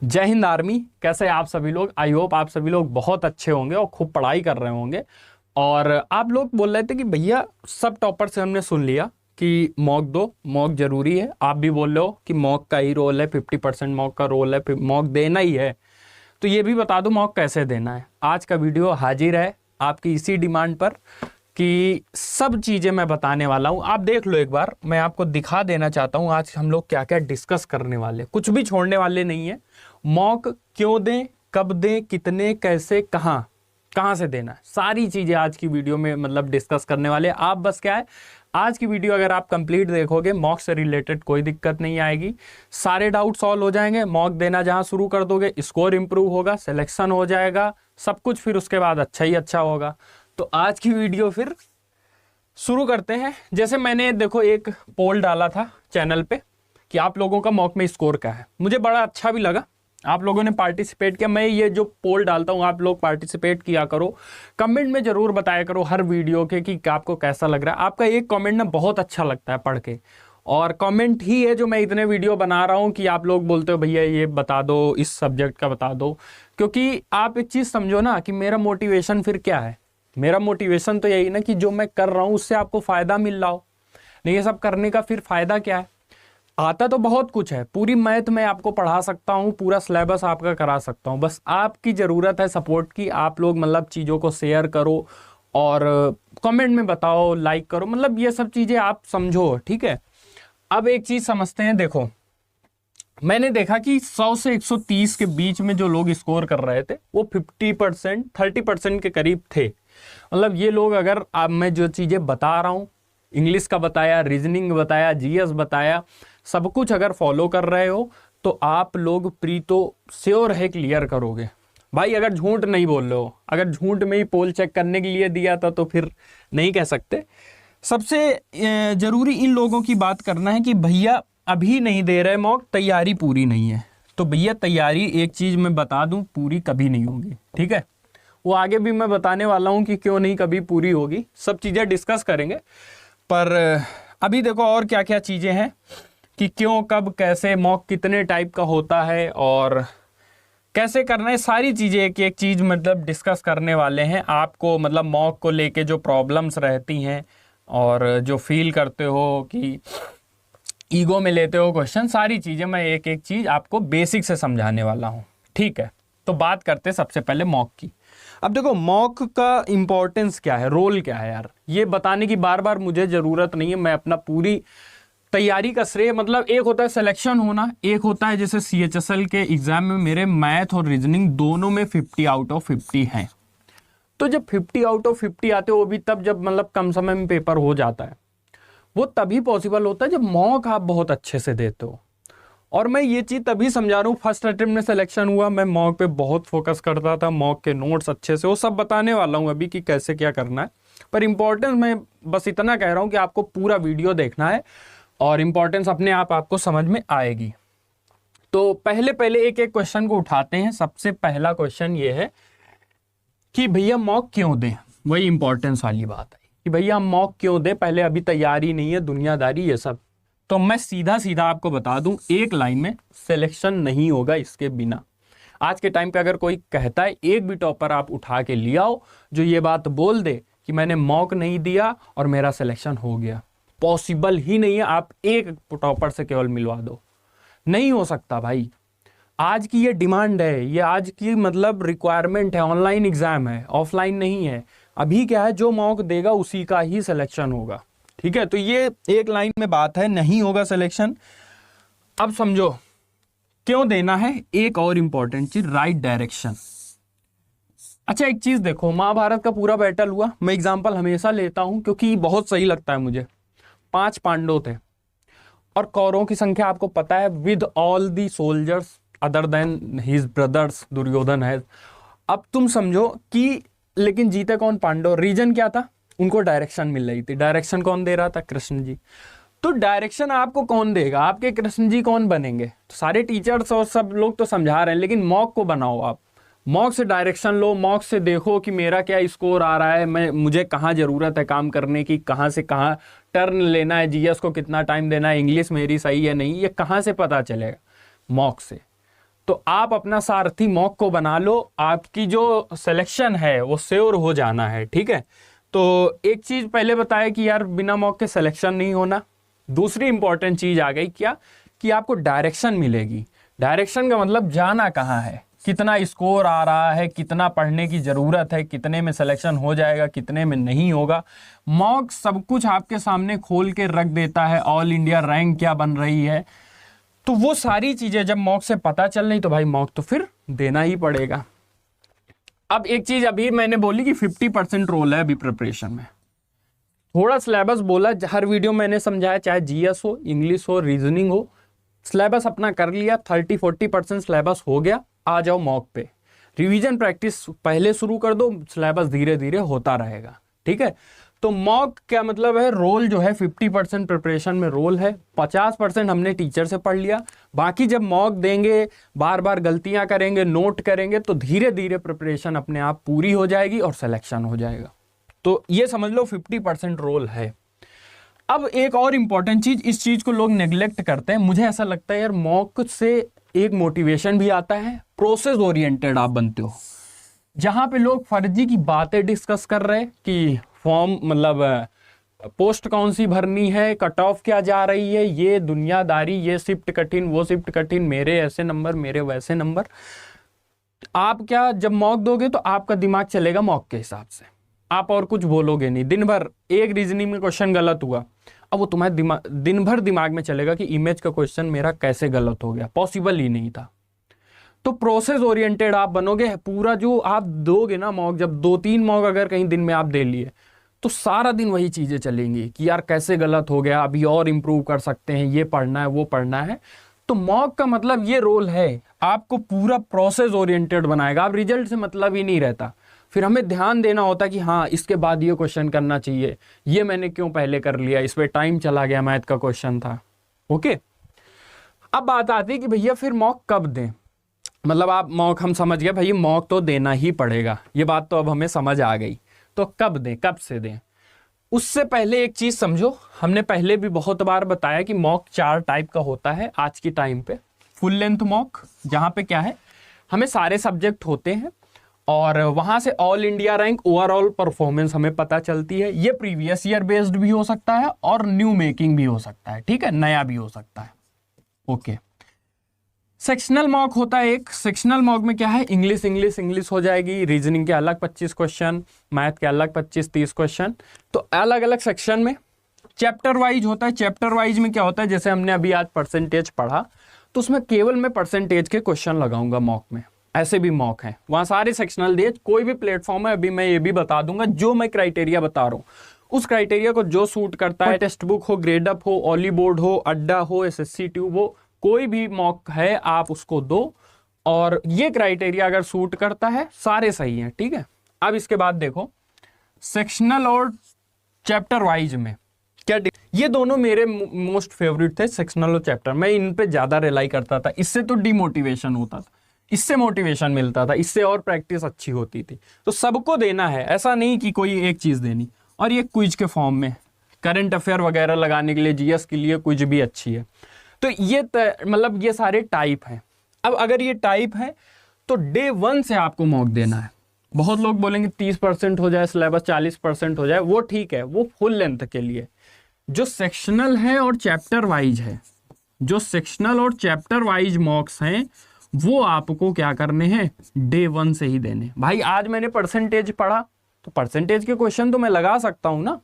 जय हिंद आर्मी। कैसे हैं आप सभी लोग? आई होप आप सभी लोग बहुत अच्छे होंगे और खूब पढ़ाई कर रहे होंगे। और आप लोग बोल रहे थे कि भैया सब टॉपर से हमने सुन लिया कि मॉक दो, मॉक जरूरी है। आप भी बोल रहे हो कि मॉक का ही रोल है, 50% मॉक का रोल है, मॉक देना ही है। तो ये भी बता दो मॉक कैसे देना है। आज का वीडियो हाजिर है आपकी इसी डिमांड पर कि सब चीज़ें मैं बताने वाला हूँ। आप देख लो एक बार, मैं आपको दिखा देना चाहता हूँ आज हम लोग क्या क्या डिस्कस करने वाले, कुछ भी छोड़ने वाले नहीं है। मॉक क्यों दें, कब दें, कितने, कैसे, कहाँ से देना है, सारी चीज़ें आज की वीडियो में मतलब डिस्कस करने वाले। आप बस क्या है, आज की वीडियो अगर आप कंप्लीट देखोगे, मॉक से रिलेटेड कोई दिक्कत नहीं आएगी, सारे डाउट सॉल्व हो जाएंगे। मॉक देना जहां शुरू कर दोगे, स्कोर इंप्रूव होगा, सिलेक्शन हो जाएगा, सब कुछ फिर उसके बाद अच्छा ही अच्छा होगा। तो आज की वीडियो फिर शुरू करते हैं। जैसे मैंने देखो एक पोल डाला था चैनल पे कि आप लोगों का मॉक में स्कोर क्या है, मुझे बड़ा अच्छा भी लगा, आप लोगों ने पार्टिसिपेट किया। मैं ये जो पोल डालता हूँ आप लोग पार्टिसिपेट किया करो, कमेंट में जरूर बताया करो हर वीडियो के कि आपको कैसा लग रहा है। आपका एक कमेंट ना बहुत अच्छा लगता है पढ़ के, और कमेंट ही है जो मैं इतने वीडियो बना रहा हूँ कि आप लोग बोलते हो भैया ये बता दो, इस सब्जेक्ट का बता दो। क्योंकि आप एक चीज़ समझो ना कि मेरा मोटिवेशन फिर क्या है, मेरा मोटिवेशन तो यही ना कि जो मैं कर रहा हूँ उससे आपको फ़ायदा मिल रहा हो। नहीं, ये सब करने का फिर फ़ायदा क्या है? आता तो बहुत कुछ है, पूरी मैथ में आपको पढ़ा सकता हूँ, पूरा सिलेबस आपका करा सकता हूँ, बस आपकी ज़रूरत है सपोर्ट की। आप लोग मतलब चीज़ों को शेयर करो और कमेंट में बताओ, लाइक करो, मतलब ये सब चीज़ें आप समझो, ठीक है। अब एक चीज़ समझते हैं। देखो मैंने देखा कि 100 से 130 के बीच में जो लोग स्कोर कर रहे थे वो 50% 30% के करीब थे। मतलब ये लोग, अगर अब मैं जो चीज़ें बता रहा हूँ, इंग्लिश का बताया, रीजनिंग बताया, जीएस बताया, सब कुछ अगर फॉलो कर रहे हो तो आप लोग प्री तो श्योर है क्लियर करोगे भाई। अगर झूठ नहीं बोल रहे हो, अगर झूठ में ही पोल चेक करने के लिए दिया था तो फिर नहीं कह सकते। सबसे जरूरी इन लोगों की बात करना है कि भैया अभी नहीं दे रहे मॉक, तैयारी पूरी नहीं है। तो भैया तैयारी एक चीज़ मैं बता दूं, पूरी कभी नहीं होगी, ठीक है। वो आगे भी मैं बताने वाला हूं कि क्यों नहीं कभी पूरी होगी, सब चीज़ें डिस्कस करेंगे। पर अभी देखो और क्या क्या चीज़ें हैं कि क्यों, कब, कैसे, मॉक कितने टाइप का होता है और कैसे करना है, सारी चीज़ें एक एक चीज़ मतलब डिस्कस करने वाले हैं। आपको मतलब मॉक को लेके जो प्रॉब्लम्स रहती हैं और जो फील करते हो कि ईगो में लेते हो क्वेश्चन, सारी चीज़ें मैं एक एक चीज़ आपको बेसिक से समझाने वाला हूँ, ठीक है। तो बात करते हैं सबसे पहले मॉक की। अब देखो मॉक का इंपॉर्टेंस क्या है, रोल क्या है यार, ये बताने की बार बार मुझे ज़रूरत नहीं है। मैं अपना पूरी तैयारी का श्रेय, मतलब एक होता है सिलेक्शन होना, एक होता है जैसे CHSL के एग्जाम में मेरे मैथ और रीजनिंग दोनों में 50 आउट ऑफ 50 हैं। तो जब 50 आउट ऑफ 50 आते हो, वो भी तब जब मतलब कम समय में पेपर हो जाता है, वो तभी पॉसिबल होता है जब मॉक आप बहुत अच्छे से देते हो। और मैं ये चीज़ तभी समझा रहा हूँ, फर्स्ट अटेम्प्ट में सिलेक्शन हुआ, मैं मॉक पे बहुत फोकस करता था, मॉक के नोट्स अच्छे से, वो सब बताने वाला हूँ अभी कि कैसे क्या करना है। पर इंपॉर्टेंस मैं बस इतना कह रहा हूँ कि आपको पूरा वीडियो देखना है और इंपॉर्टेंस अपने आप आपको समझ में आएगी। तो पहले पहले एक एक क्वेश्चन को उठाते हैं। सबसे पहला क्वेश्चन ये है कि भैया मॉक क्यों दें, वही इंपॉर्टेंस वाली बात है कि भैया हम मॉक क्यों दें। पहले अभी तैयारी नहीं है, दुनियादारी, ये सब। तो मैं सीधा सीधा आपको बता दूं एक लाइन में, सिलेक्शन नहीं होगा इसके बिना। आज के टाइम पे अगर कोई कहता है, एक भी टॉपर आप उठा के ले आओ जो ये बात बोल दे कि मैंने मॉक नहीं दिया और मेरा सिलेक्शन हो गया, पॉसिबल ही नहीं है। आप एक टॉपर से केवल मिलवा दो, नहीं हो सकता भाई। आज की ये डिमांड है, ये आज की मतलब रिक्वायरमेंट है, ऑनलाइन एग्जाम है, ऑफलाइन नहीं है। अभी क्या है, जो मॉक देगा उसी का ही सिलेक्शन होगा, ठीक है। तो ये एक लाइन में बात है, नहीं होगा सिलेक्शन। अब समझो क्यों देना है। एक और इंपॉर्टेंट चीज, राइट डायरेक्शन। अच्छा एक चीज देखो, महाभारत का पूरा बैटल हुआ, मैं एग्जांपल हमेशा लेता हूं क्योंकि बहुत सही लगता है मुझे। 5 पांडव थे और कौरवों की संख्या आपको पता है, with all the soldiers other than his brothers Duryodhan है। अब तुम समझो कि लेकिन जीते कौन? पांडव। रीजन क्या था? उनको डायरेक्शन मिल रही थी। डायरेक्शन कौन दे रहा था? कृष्ण जी। तो डायरेक्शन आपको कौन देगा? आपके कृष्ण जी कौन बनेंगे? तो सारे टीचर्स और सब लोग तो समझा रहे हैं, लेकिन मॉक को बनाओ आप, मॉक से डायरेक्शन लो, मॉक से देखो कि मेरा क्या स्कोर आ रहा है, मुझे कहाँ ज़रूरत है काम करने की, कहाँ से कहाँ टर्न लेना है, जीएस को कितना टाइम देना है, इंग्लिश मेरी सही है नहीं, ये कहाँ से पता चलेगा? मॉक से। तो आप अपना सारथी मॉक को बना लो, आपकी जो सिलेक्शन है वो श्योर हो जाना है, ठीक है। तो एक चीज पहले बताया कि यार बिना मॉक के सिलेक्शन नहीं होना। दूसरी इंपॉर्टेंट चीज आ गई क्या, कि आपको डायरेक्शन मिलेगी। डायरेक्शन का मतलब जाना कहाँ है, कितना स्कोर आ रहा है, कितना पढ़ने की जरूरत है, कितने में सिलेक्शन हो जाएगा, कितने में नहीं होगा। मॉक सब कुछ आपके सामने खोल के रख देता है, ऑल इंडिया रैंक क्या बन रही है। तो वो सारी चीजें जब मॉक से पता चल रही तो भाई मॉक तो फिर देना ही पड़ेगा। अब एक चीज अभी मैंने बोली कि 50% रोल है अभी प्रिपरेशन में। थोड़ा सिलेबस बोला, हर वीडियो मैंने समझाया, चाहे जीएस हो, इंग्लिश हो, रीजनिंग हो, सिलेबस अपना कर लिया, 30-40% सिलेबस हो गया। आ जाओ मॉक पे, रिवीजन प्रैक्टिस पहले शुरू कर दो, सिलेबस धीरे धीरे होता रहेगा, ठीक है। तो मॉक क्या मतलब है, रोल जो है 50% प्रिपरेशन में रोल है, 50% हमने टीचर से पढ़ लिया। बाकी जब मॉक देंगे, बार बार गलतियां करेंगे, नोट करेंगे, तो धीरे धीरे प्रिपरेशन अपने आप पूरी हो जाएगी और सिलेक्शन हो जाएगा। तो ये समझ लो 50% रोल है। अब एक और इंपॉर्टेंट चीज, इस चीज को लोग नेग्लेक्ट करते हैं, मुझे ऐसा लगता है यार मॉक से एक मोटिवेशन भी आता है, प्रोसेस ओरिएंटेड आप बनते हो। जहां पे लोग फर्जी की बातें डिस्कस कर रहे हैं कि फॉर्म मतलब पोस्ट कौन सी भरनी है, कट ऑफ क्या जा रही है, ये दुनियादारी, ये शिफ्ट कठिन, वो शिफ्ट कठिन, मेरे ऐसे नंबर, मेरे वैसे नंबर। आप क्या जब मॉक दोगे तो आपका दिमाग चलेगा मॉक के हिसाब से, आप और कुछ बोलोगे नहीं। दिन भर एक रीजनिंग में क्वेश्चन गलत हुआ, अब वो तुम्हारे दिमाग दिन भर दिमाग में चलेगा कि इमेज का क्वेश्चन मेरा कैसे गलत हो गया, पॉसिबल ही नहीं था। तो प्रोसेस ओरिएंटेड आप बनोगे, पूरा जो आप दोगे ना मॉक, जब 2-3 मॉक अगर कहीं दिन में आप दे लिए तो सारा दिन वही चीजें चलेंगी कि यार कैसे गलत हो गया, अभी और इंप्रूव कर सकते हैं, ये पढ़ना है, वो पढ़ना है। तो मॉक का मतलब ये रोल है, आपको पूरा प्रोसेस ओरिएंटेड बनाएगा। आप रिजल्ट से मतलब ही नहीं रहता, फिर हमें ध्यान देना होता है कि हाँ इसके बाद ये क्वेश्चन करना चाहिए, ये मैंने क्यों पहले कर लिया, इस पे टाइम चला गया, मैथ का क्वेश्चन था। ओके, अब बात आती है कि भैया फिर मॉक कब दें। मतलब आप मॉक, हम समझ गए भाई मॉक तो देना ही पड़ेगा, ये बात तो अब हमें समझ आ गई। तो कब दें, कब से दें, उससे पहले एक चीज समझो, हमने पहले भी बहुत बार बताया कि मॉक 4 टाइप का होता है आज की टाइम पे। फुल लेंथ मॉक, जहां पे क्या है, हमें सारे सब्जेक्ट होते हैं और वहां से all India rank, overall performance हमें पता चलती है। ये प्रीवियस ईयर बेस्ड भी हो सकता है और न्यू मेकिंग भी हो सकता है, ठीक है, नया भी हो सकता है। ओके, सेक्शनल मॉक होता है एक। सेक्शनल मॉक में क्या है, इंग्लिश इंग्लिश इंग्लिश हो जाएगी, रीजनिंग के अलग 25 क्वेश्चन, मैथ के अलग 25-30 क्वेश्चन, तो अलग अलग सेक्शन में। चैप्टर वाइज होता है। चैप्टर वाइज में क्या होता है, जैसे हमने अभी आज परसेंटेज पढ़ा, तो उसमें केवल मैं परसेंटेज के क्वेश्चन लगाऊंगा मॉक में। ऐसे भी मॉक है, वहां सारे सेक्शनल दिए, कोई भी प्लेटफॉर्म है। अभी मैं ये भी बता दूंगा, जो मैं क्राइटेरिया बता रहा हूँ उस क्राइटेरिया को जो सूट करता है, टेक्स्ट बुक हो, ग्रेडअप हो, ऑली बोर्ड हो, अड्डा हो, एसएससी ट्यूब हो, कोई भी मॉक है आप उसको दो, और ये क्राइटेरिया अगर सूट करता है सारे सही हैं, ठीक है। अब इसके बाद देखो सेक्शनल और चैप्टर वाइज में क्या, ये दोनों मेरे मोस्ट फेवरेट थे, सेक्शनल और चैप्टर। मैं इन पे ज्यादा रिलाई करता था, इससे तो डिमोटिवेशन होता था, इससे मोटिवेशन मिलता था, इससे और प्रैक्टिस अच्छी होती थी। तो सबको देना है, ऐसा नहीं कि कोई एक चीज देनी। और ये क्विज के फॉर्म में करंट अफेयर वगैरह लगाने के लिए, जीएस के लिए क्विज भी अच्छी है। तो ये मतलब ये सारे टाइप हैं। अब अगर ये टाइप है तो डे 1 से आपको मॉक देना है। बहुत लोग बोलेंगे 30% हो जाए सिलेबस, 40% हो जाए, वो ठीक है, वो फुल लेंथ के लिए। जो सेक्शनल है और चैप्टर वाइज है, जो सेक्शनल और चैप्टर वाइज मॉक्स हैं, वो आपको क्या करने हैं, डे 1 से ही देने। भाई आज मैंने परसेंटेज पढ़ा तो परसेंटेज के क्वेश्चन तो मैं लगा सकता हूं ना।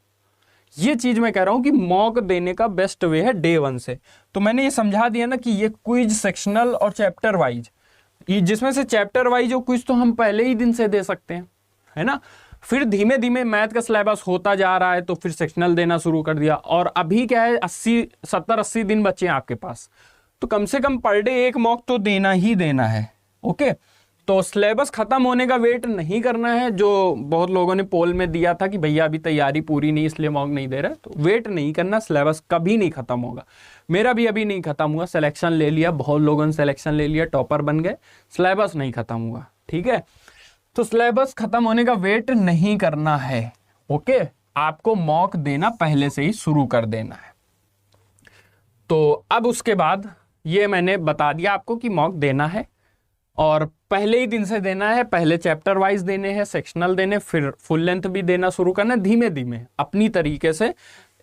ये चीज मैं कह रहा हूं कि मॉक देने का बेस्ट वे है डे 1 से। तो मैंने ये समझा दिया ना कि ये क्विज सेक्शनल और चैप्टर वाइज, जिसमें से चैप्टर वाइज और क्विज तो हम पहले ही दिन से दे सकते हैं, है ना। फिर धीमे धीमे मैथ का सिलेबस होता जा रहा है तो फिर सेक्शनल देना शुरू कर दिया। और अभी क्या है, 70-80 दिन बचे हैं आपके पास, तो कम से कम पर डे एक मॉक तो देना ही देना है। ओके, तो सिलेबस खत्म होने का वेट नहीं करना है। जो बहुत लोगों ने पोल में दिया था कि भैया अभी तैयारी पूरी नहीं इसलिए मॉक नहीं दे रहे, तो वेट नहीं करना, सिलेबस कभी नहीं खत्म होगा। मेरा भी अभी नहीं खत्म हुआ, सिलेक्शन ले लिया, बहुत लोगों ने सिलेक्शन ले लिया, टॉपर बन गए, सिलेबस नहीं खत्म हुआ, ठीक है। तो सिलेबस खत्म होने का वेट नहीं करना है। ओके, आपको मॉक देना पहले से ही शुरू कर देना है। तो अब उसके बाद ये मैंने बता दिया आपको कि मॉक देना है। और पहले ही दिन से देना है, पहले चैप्टर वाइज देने हैं, सेक्शनल देने, फिर फुल लेंथ भी देना शुरू करना है, धीमे धीमे अपनी तरीके से।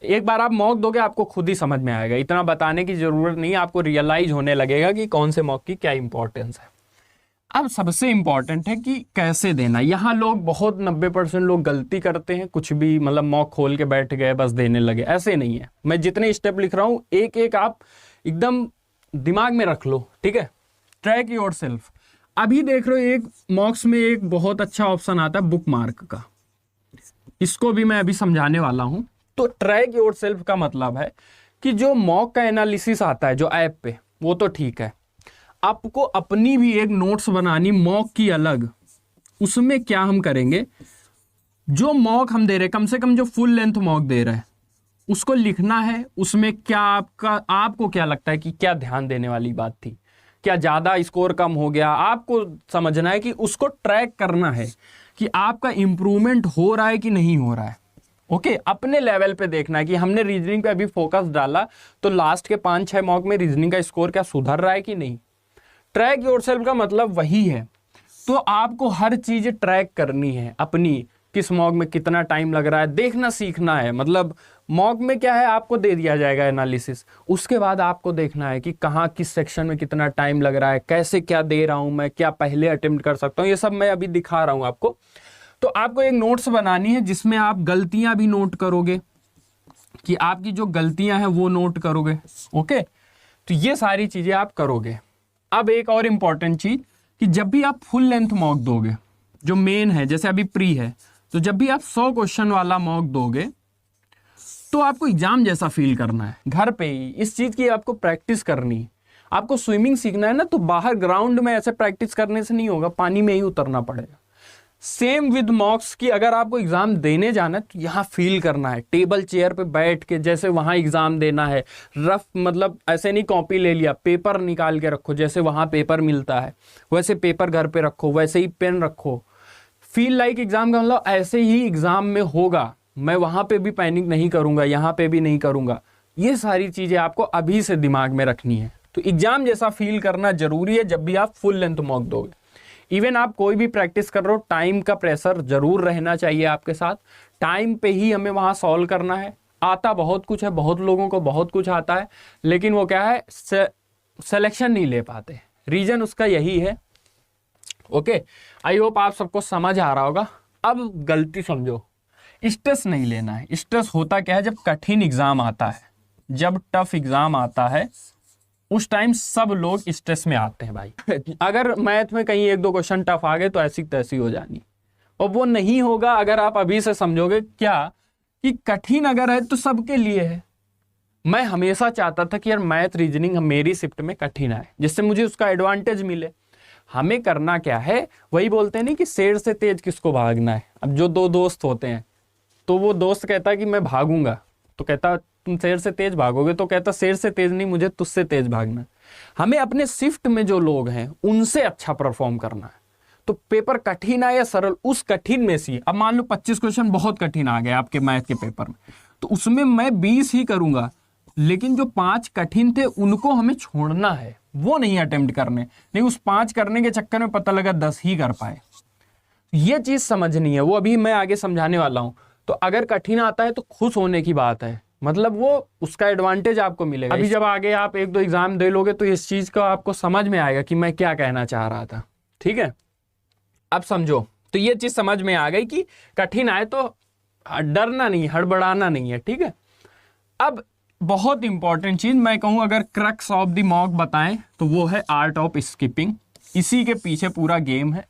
एक बार आप मॉक दोगे आपको खुद ही समझ में आएगा, इतना बताने की जरूरत नहीं है, आपको रियलाइज होने लगेगा कि कौन से मॉक की क्या इंपॉर्टेंस है। अब सबसे इंपॉर्टेंट है कि कैसे देना। यहाँ लोग बहुत 90% लोग गलती करते हैं, कुछ भी मतलब मॉक खोल के बैठ गए बस देने लगे, ऐसे नहीं है। मैं जितने स्टेप लिख रहा हूँ एक एक आप एकदम दिमाग में रख लो, ठीक है। ट्रैक योरसेल्फ, अभी देख रहे हो एक मॉक्स में एक बहुत अच्छा ऑप्शन आता है बुक मार्क का, इसको भी मैं अभी समझाने वाला हूं। तो ट्रैक योरसेल्फ का मतलब है कि जो मॉक का एनालिसिस आता है जो ऐप पे, वो तो ठीक है, आपको अपनी भी एक नोट्स बनानी मॉक की अलग। उसमें क्या हम करेंगे, जो मॉक हम दे रहे हैं, कम से कम जो फुल लेंथ मॉक दे रहे हैं उसको लिखना है। उसमें क्या आपको क्या लगता है कि क्या ध्यान देने वाली बात थी, क्या ज्यादा स्कोर कम हो गया, आपको समझना है कि उसको ट्रैक करना है कि आपका इंप्रूवमेंट हो रहा है कि नहीं हो रहा है। ओके, अपने लेवल पे देखना है कि हमने रीजनिंग पे अभी फोकस डाला तो लास्ट के 5-6 मॉक में रीजनिंग का स्कोर क्या सुधर रहा है कि नहीं। ट्रैक योरसेल्फ का मतलब वही है। तो आपको हर चीज ट्रैक करनी है अपनी, किस मॉक में कितना टाइम लग रहा है, देखना सीखना है। मतलब मॉक में क्या है, आपको दे दिया जाएगा एनालिसिस, उसके बाद आपको देखना है कि कहाँ किस सेक्शन में कितना टाइम लग रहा है, कैसे क्या दे रहा हूं मैं, क्या पहले अटेम्प्ट कर सकता हूं, ये सब मैं अभी दिखा रहा हूं आपको। तो आपको एक नोट्स बनानी है जिसमें आप गलतियां भी नोट करोगे, कि आपकी जो गलतियां हैं वो नोट करोगे। ओके, तो ये सारी चीजें आप करोगे। अब एक और इंपॉर्टेंट चीज कि जब भी आप फुल लेंथ मॉक दोगे, जो मेन है, जैसे अभी प्री है, तो जब भी आप 100 क्वेश्चन वाला मॉक दोगे तो आपको एग्जाम जैसा फील करना है घर पे ही। इस चीज की आपको प्रैक्टिस करनी है। आपको स्विमिंग सीखना है ना, तो बाहर ग्राउंड में ऐसे प्रैक्टिस करने से नहीं होगा, पानी में ही उतरना पड़ेगा। सेम विद मॉक्स की अगर आपको एग्जाम देने जाना है तो यहाँ फील करना है, टेबल चेयर पे बैठ के जैसे वहां एग्जाम देना है। रफ मतलब ऐसे नहीं कॉपी ले लिया, पेपर निकाल के रखो, जैसे वहां पेपर मिलता है वैसे पेपर घर पे रखो, वैसे ही पेन रखो। फील लाइक एग्जाम का मतलब ऐसे ही एग्जाम में होगा, मैं वहां पे भी पैनिक नहीं करूंगा, यहां पे भी नहीं करूंगा। ये सारी चीजें आपको अभी से दिमाग में रखनी है। तो एग्जाम जैसा फील करना जरूरी है जब भी आप फुल लेंथ मॉक दोगे। इवन आप कोई भी प्रैक्टिस कर रहे हो, टाइम का प्रेशर जरूर रहना चाहिए आपके साथ। टाइम पे ही हमें वहां सॉल्व करना है। आता बहुत कुछ है, बहुत लोगों को बहुत कुछ आता है, लेकिन वो क्या है, सिलेक्शन नहीं ले पाते। रीजन उसका यही है। ओके, आई होप आप सबको समझ आ रहा होगा। अब गलती समझो, स्ट्रेस नहीं लेना है। स्ट्रेस होता क्या है, जब कठिन एग्जाम आता है, जब टफ एग्जाम आता है, उस टाइम सब लोग स्ट्रेस में आते हैं भाई। अगर मैथ में कहीं 1-2 क्वेश्चन टफ आ गए तो ऐसी तैसी हो जानी, और वो नहीं होगा अगर आप अभी से समझोगे क्या कि कठिन अगर है तो सबके लिए है। मैं हमेशा चाहता था कि यार मैथ रीजनिंग मेरी शिफ्ट में कठिन आए, जिससे मुझे उसका एडवांटेज मिले। हमें करना क्या है, वही बोलते हैं नहीं कि शेर से तेज किसको भागना है। अब जो 2 दोस्त होते हैं, तो वो दोस्त कहता है कि मैं भागूंगा, तो कहता तुम शेर से तेज भागोगे, तो कहता शेर से तेज नहीं, मुझे तुझसे तेज भागना। हमें अपने शिफ्ट में जो लोग हैं उनसे अच्छा परफॉर्म करना है। तो पेपर कठिन आए या सरल, उस कठिन में से अब मान लो 25 क्वेश्चन बहुत कठिन आ गए आपके मैथ के पेपर में, तो उसमें मैं 20 ही करूंगा, लेकिन जो 5 कठिन थे उनको हमें छोड़ना है, वो नहीं अटेम्प्ट करने। नहीं, उस 5 करने के चक्कर में पता लगा 10 ही कर पाए। ये चीज समझनी है, वो अभी मैं आगे समझाने वाला हूं। तो अगर कठिन आता है तो खुश होने की बात है, मतलब वो उसका एडवांटेज आपको मिलेगा। अभी जब आगे आप 1-2 एग्जाम दे लोगे तो इस चीज का आपको समझ में आएगा कि मैं क्या कहना चाह रहा था। ठीक है, अब समझो। तो ये चीज समझ में आ गई कि कठिन आए तो डरना नहीं, हड़बड़ाना नहीं है। ठीक है, अब बहुत इंपॉर्टेंट चीज मैं कहूं, अगर क्रक्स ऑफ द मॉक बताएं तो वो है आर्ट ऑफ स्किपिंग। इसी के पीछे पूरा गेम है।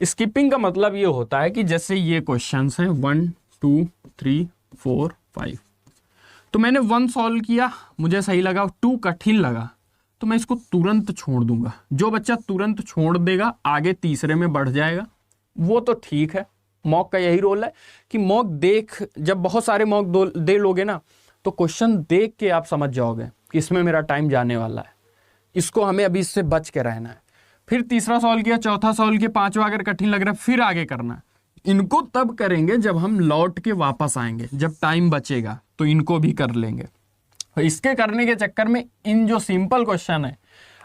स्किपिंग का मतलब ये होता है कि जैसे ये क्वेश्चंस हैं 1 2 3 4 5, तो मैंने 1 सॉल्व किया, मुझे सही लगा, 2 कठिन लगा, तो मैं इसको तुरंत छोड़ दूंगा। जो बच्चा तुरंत छोड़ देगा आगे तीसरे में बढ़ जाएगा, वो तो ठीक है। मॉक का यही रोल है कि मॉक देख, जब बहुत सारे मॉक दे लोगे ना, तो क्वेश्चन देख के आप समझ जाओगे कि इसमें मेरा टाइम जाने वाला है, इसको हमें अभी इससे बच के रहना है। फिर तीसरा सॉल्व किया, चौथा सॉल्व किया, 5वां अगर कठिन लग रहा है फिर आगे करना है। इनको तब करेंगे जब हम लौट के वापस आएंगे, जब टाइम बचेगा तो इनको भी कर लेंगे। इसके करने के चक्कर में इन जो सिंपल क्वेश्चन है,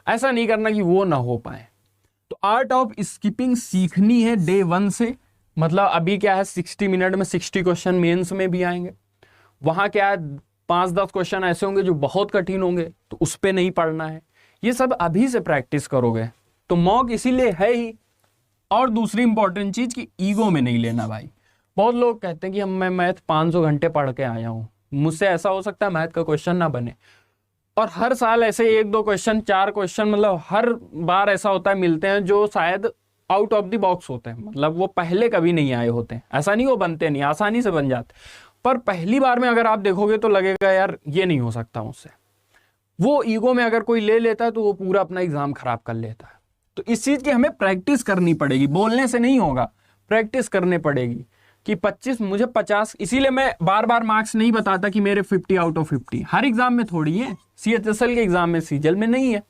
ऐसा नहीं करना कि वो ना हो पाए। तो तो आर्ट ऑफ स्किपिंग सीखनी है डे 1 से। मतलब अभी क्या है 60 मिनट में 60 क्वेश्चन मेंस में भी आएंगे। वहां क्या है 5-10 क्वेश्चन ऐसे होंगे जो बहुत कठिन होंगे, तो उस पे नहीं पढ़ना है। ये सब अभी से प्रैक्टिस करोगे तो मॉक इसीलिए है ही। और दूसरी इंपॉर्टेंट चीज कि ईगो में नहीं लेना भाई। बहुत लोग कहते हैं कि मैं मैथ 500 घंटे पढ़ के आया हूं, मुझसे ऐसा हो सकता है मैथ का क्वेश्चन ना बने। और हर साल ऐसे 1-2 क्वेश्चन 4 क्वेश्चन मतलब हर बार ऐसा होता है मिलते हैं जो शायद आउट ऑफ द बॉक्स होते हैं, मतलब वो पहले कभी नहीं आए होते हैं। ऐसा नहीं वो बनते नहीं, आसानी से बन जाते, पर पहली बार में अगर आप देखोगे तो लगेगा यार ये नहीं हो सकता मुझसे। वो ईगो में अगर कोई ले लेता है तो वो पूरा अपना एग्जाम खराब कर लेता है। तो इस चीज की हमें प्रैक्टिस करनी पड़ेगी, बोलने से नहीं होगा, प्रैक्टिस करने पड़ेगी कि 25 मुझे 50। इसीलिए मैं बार बार मार्क्स नहीं बताता कि मेरे 50 आउट ऑफ 50 हर एग्जाम में थोड़ी है, CHSL के एग्जाम में सीजल में नहीं है।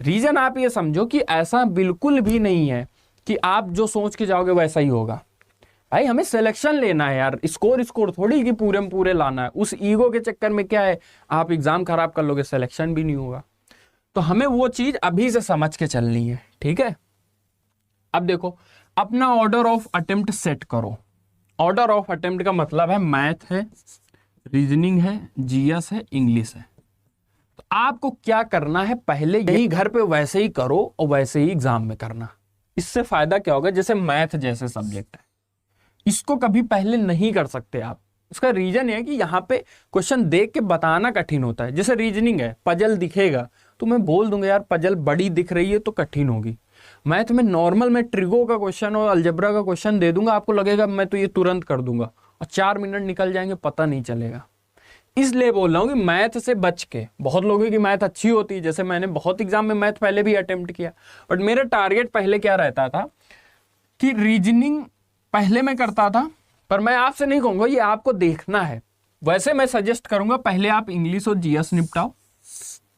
रीजन आप ये समझो कि ऐसा बिल्कुल भी नहीं है कि आप जो सोच के जाओगे वैसा ही होगा। भाई हमें सिलेक्शन लेना है यार, स्कोर थोड़ी कि पूरे में पूरे लाना है। उस ईगो के चक्कर में क्या है आप एग्जाम खराब कर लोगे, सिलेक्शन भी नहीं होगा। तो हमें वो चीज अभी से समझ के चलनी है, ठीक है। अब देखो अपना ऑर्डर ऑफ अटेम्प्ट सेट करो। ऑर्डर ऑफ अटेम्प्ट का मतलब है मैथ है, रीजनिंग है, जीएस है, इंग्लिश है। तो आपको क्या करना है, पहले यही घर पे वैसे ही करो और वैसे ही एग्जाम में करना। इससे फायदा क्या होगा, जैसे मैथ जैसे सब्जेक्ट है इसको कभी पहले नहीं कर सकते आप। उसका रीजन है कि यहाँ पे क्वेश्चन देख के बताना कठिन होता है। जैसे रीजनिंग है, पजल दिखेगा तो मैं बोल दूंगा यार पजल बड़ी दिख रही है तो कठिन होगी। मैथ में नॉर्मल मैं ट्रिगो का क्वेश्चन और अलजेब्रा का क्वेश्चन दे दूंगा, आपको लगेगा मैं तो ये तुरंत कर दूंगा और 4 मिनट निकल जाएंगे पता नहीं चलेगा। इसलिए बोल रहा हूँ कि मैथ से बच के, बहुत लोगों की मैथ अच्छी होती है, जैसे मैंने बहुत एग्जाम में मैथ पहले भी अटेम्प्ट किया, बट मेरा टारगेट पहले क्या रहता था कि रीजनिंग पहले मैं करता था। पर मैं आपसे नहीं कहूंगा, ये आपको देखना है। वैसे मैं सजेस्ट करूंगा पहले आप इंग्लिश और जीएस निपटाओ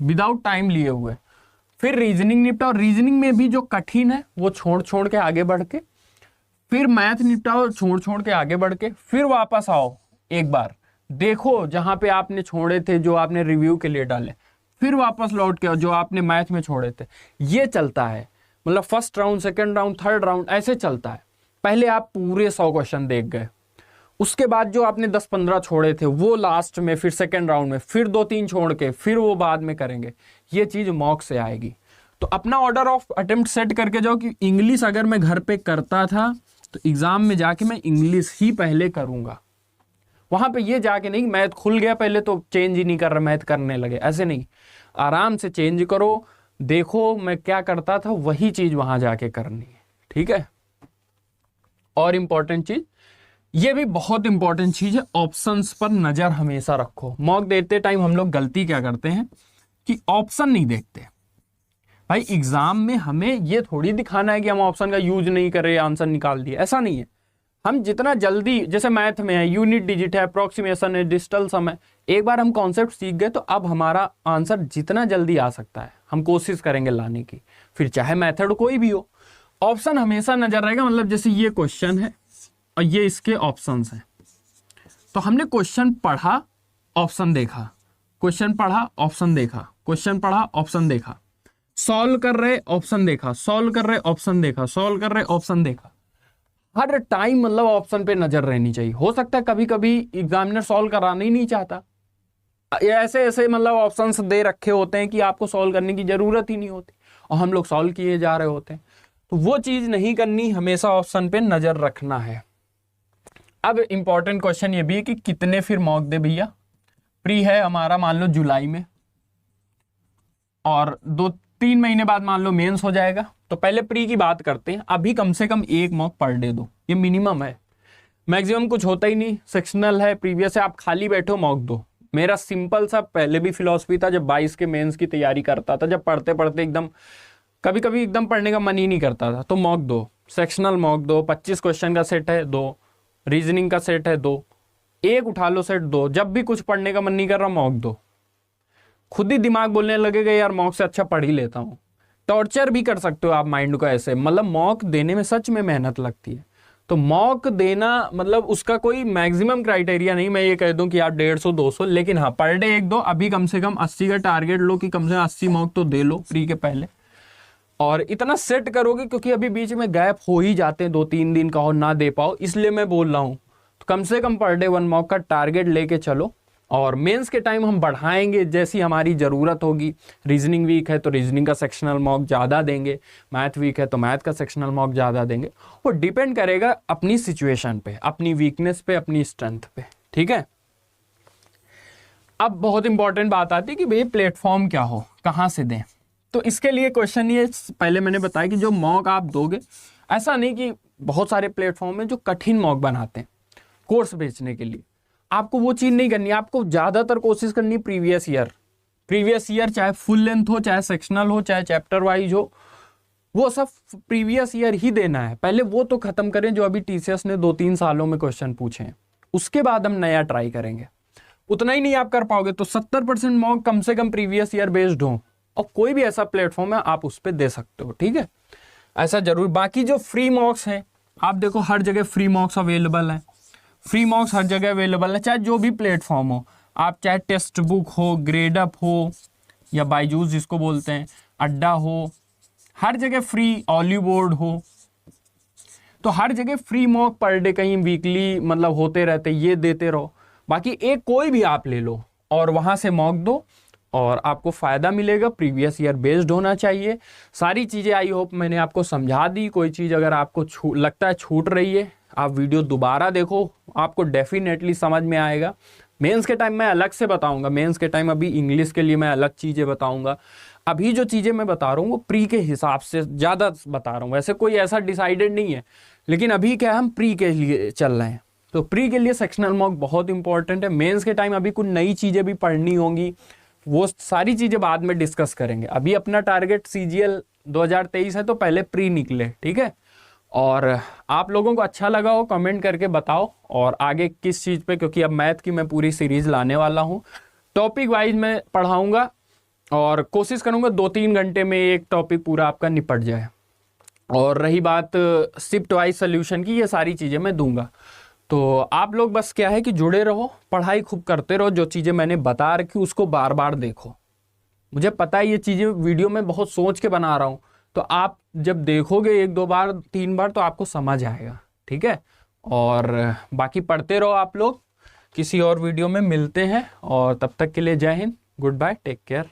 विदाउट टाइम लिए हुए, फिर रीजनिंग निपटाओ। रीजनिंग में भी जो कठिन है वो छोड़ के आगे बढ़ के, फिर मैथ निपटाओ छोड़ के आगे बढ़ के, फिर वापस आओ एक बार देखो जहां पे आपने छोड़े थे, जो आपने रिव्यू के लिए डाले, फिर वापस लौट के जो आपने मैथ में छोड़े थे। ये चलता है, मतलब first round, second round, third round ऐसे चलता है। पहले आप पूरे 100 क्वेश्चन देख गए, उसके बाद जो आपने 10-15 छोड़े थे वो लास्ट में, फिर सेकंड राउंड में, फिर 2-3 छोड़ के, फिर वो बाद में करेंगे। ये चीज मॉक से आएगी। तो अपना ऑर्डर ऑफ अटेम्प्ट सेट करके जाओ कि इंग्लिश अगर मैं घर पे करता था तो एग्जाम में जाके मैं इंग्लिश ही पहले करूंगा। वहां पे ये जाके नहीं मैथ खुल गया पहले तो चेंज ही नहीं कर रहा, मैथ करने लगे, ऐसे नहीं। आराम से चेंज करो, देखो मैं क्या करता था वही चीज वहां जाके करनी है, ठीक है। और इंपॉर्टेंट चीज, ये भी बहुत इंपॉर्टेंट चीज है, ऑप्शंस पर नजर हमेशा रखो। मॉक देते टाइम हम लोग गलती क्या करते हैं कि ऑप्शन नहीं देखते। भाई एग्जाम में हमें ये थोड़ी दिखाना है कि हम ऑप्शन का यूज नहीं कर रहे, आंसर निकाल दिए, ऐसा नहीं है। हम जितना जल्दी, जैसे मैथ में है यूनिट डिजिट है, अप्रोक्सीमेशन है, डिजिटल सम है, एक बार हम कॉन्सेप्ट सीख गए तो अब हमारा आंसर जितना जल्दी आ सकता है हम कोशिश करेंगे लाने की, फिर चाहे मेथड कोई भी हो। ऑप्शन हमेशा नजर रहेगा, मतलब जैसे ये क्वेश्चन है और ये इसके ऑप्शंस हैं, तो हमने क्वेश्चन पढ़ा, ऑप्शन देखा, क्वेश्चन पढ़ा, ऑप्शन देखा, क्वेश्चन पढ़ा, ऑप्शन देखा, सॉल्व कर रहे ऑप्शन देखा, सॉल्व कर रहे ऑप्शन देखा, सॉल्व कर रहे ऑप्शन देखा। हर टाइम मतलब ऑप्शन पे नजर रहनी चाहिए। हो सकता है कभी कभी एग्जामिनर सॉल्व कराना ही नहीं चाहता, ऐसे ऐसे मतलब ऑप्शंस दे रखे होते हैं कि आपको सॉल्व करने की जरूरत ही नहीं होती और हम लोग सॉल्व किए जा रहे होते हैं। तो वो चीज नहीं करनी, हमेशा ऑप्शन पे नजर रखना है। अब इंपॉर्टेंट क्वेश्चन ये भी है कि कितने फिर मॉक दे भैया। प्री है हमारा मान लो जुलाई में और 2-3 महीने बाद मान लो मेंस हो जाएगा, तो पहले प्री की बात करते हैं। अभी कम से कम 1 मॉक पर डे दो, ये मिनिमम है, मैक्सिमम कुछ होता ही नहीं। सेक्शनल है, प्रीवियस है, आप खाली बैठो मॉक दो। मेरा सिंपल सा पहले भी फिलॉसफी था, जब 22 के मेंस की तैयारी करता था, जब पढ़ते पढ़ते एकदम कभी कभी एकदम पढ़ने का मन ही नहीं करता था, तो मॉक दो, सेक्शनल मॉक दो, 25 क्वेश्चन का सेट है दो, रीजनिंग का सेट है दो, एक उठा लो सेट दो। जब भी कुछ पढ़ने का मन नहीं कर रहा मॉक दो, खुद ही दिमाग बोलने लगेगा यार मॉक से अच्छा पढ़ ही लेता हूँ। टॉर्चर भी कर सकते हो आप माइंड को ऐसे, मतलब मॉक देने में सच में मेहनत लगती है। तो मॉक देना मतलब उसका कोई मैक्सिमम क्राइटेरिया नहीं, मैं ये कह दूं कि आप 150-200, लेकिन हाँ पर डे 1-2। अभी कम से कम 80 का टारगेट लो कि कम से कम 80 मॉक तो दे लो प्री के पहले। और इतना सेट करोगे, क्योंकि अभी बीच में गैप हो ही जाते हैं, 2-3 दिन का हो ना दे पाओ, इसलिए मैं बोल रहा हूँ। तो कम से कम पर डे 1 मॉक का टारगेट लेके चलो, और मेंस के टाइम हम बढ़ाएंगे जैसी हमारी ज़रूरत होगी। रीजनिंग वीक है तो रीजनिंग का सेक्शनल मॉक ज़्यादा देंगे, मैथ वीक है तो मैथ का सेक्शनल मॉक ज़्यादा देंगे। वो डिपेंड करेगा अपनी सिचुएशन पे, अपनी वीकनेस पे, अपनी स्ट्रेंथ पे, ठीक है। अब बहुत इंपॉर्टेंट बात आती है कि भाई प्लेटफॉर्म क्या हो, कहाँ से दें। तो इसके लिए क्वेश्चन ये पहले मैंने बताया कि जो मॉक आप दोगे, ऐसा नहीं कि बहुत सारे प्लेटफॉर्म है जो कठिन मॉक बनाते हैं कोर्स बेचने के लिए, आपको वो चीज़ नहीं करनी है। आपको ज़्यादातर कोशिश करनी है प्रीवियस ईयर, चाहे फुल लेंथ हो, चाहे सेक्शनल हो, चाहे चैप्टर वाइज हो, वो सब प्रीवियस ईयर ही देना है। पहले वो तो खत्म करें जो अभी टीसीएस ने 2-3 सालों में क्वेश्चन पूछे हैं, उसके बाद हम नया ट्राई करेंगे। उतना ही नहीं आप कर पाओगे तो 70% मॉक कम से कम प्रीवियस ईयर बेस्ड हो, और कोई भी ऐसा प्लेटफॉर्म है आप उस पर दे सकते हो, ठीक है। ऐसा जरूर। बाकी जो फ्री मॉक्स हैं, आप देखो हर जगह फ्री मॉक्स अवेलेबल हैं, फ्री मॉक्स हर जगह अवेलेबल है, चाहे जो भी प्लेटफॉर्म हो, आप चाहे टेक्स्ट बुक हो, ग्रेडअप हो, या बायजूस जिसको बोलते हैं, अड्डा हो, हर जगह फ्री, ऑलिव बोर्ड हो, तो हर जगह फ्री मॉक पर डे कहीं वीकली मतलब होते रहते, ये देते रहो। बाकी एक कोई भी आप ले लो और वहाँ से मॉक दो और आपको फ़ायदा मिलेगा। प्रीवियस ईयर बेस्ड होना चाहिए। सारी चीज़ें आई होप मैंने आपको समझा दी। कोई चीज़ अगर आपको लगता है छूट रही है, आप वीडियो दोबारा देखो, आपको डेफिनेटली समझ में आएगा। मेंस के टाइम मैं अलग से बताऊंगा, मेंस के टाइम अभी इंग्लिश के लिए मैं अलग चीज़ें बताऊंगा। अभी जो चीज़ें मैं बता रहा हूँ वो प्री के हिसाब से ज़्यादा बता रहा हूँ, वैसे कोई ऐसा डिसाइडेड नहीं है, लेकिन अभी क्या है, हम प्री के लिए चल रहे हैं। तो प्री के लिए सेक्शनल मॉक बहुत इंपॉर्टेंट है। मेंस के टाइम अभी कुछ नई चीज़ें भी पढ़नी होंगी, वो सारी चीज़ें बाद में डिस्कस करेंगे। अभी अपना टारगेट CGL 2023 है, तो पहले प्री निकले, ठीक है। और आप लोगों को अच्छा लगा हो कमेंट करके बताओ, और आगे किस चीज़ पे, क्योंकि अब मैथ की मैं पूरी सीरीज़ लाने वाला हूँ, टॉपिक वाइज मैं पढ़ाऊँगा और कोशिश करूँगा 2-3 घंटे में एक टॉपिक पूरा आपका निपट जाए। और रही बात शिफ्ट वाइज सोल्यूशन की, ये सारी चीज़ें मैं दूंगा। तो आप लोग बस क्या है कि जुड़े रहो, पढ़ाई खूब करते रहो, जो चीज़ें मैंने बता रखी उसको बार बार देखो। मुझे पता है ये चीज़ें वीडियो में बहुत सोच के बना रहा हूँ, तो आप जब देखोगे 1-2 बार 3 बार तो आपको समझ आएगा, ठीक है। और बाकी पढ़ते रहो आप लोग। किसी और वीडियो में मिलते हैं, और तब तक के लिए जय हिंद, गुड बाय, टेक केयर।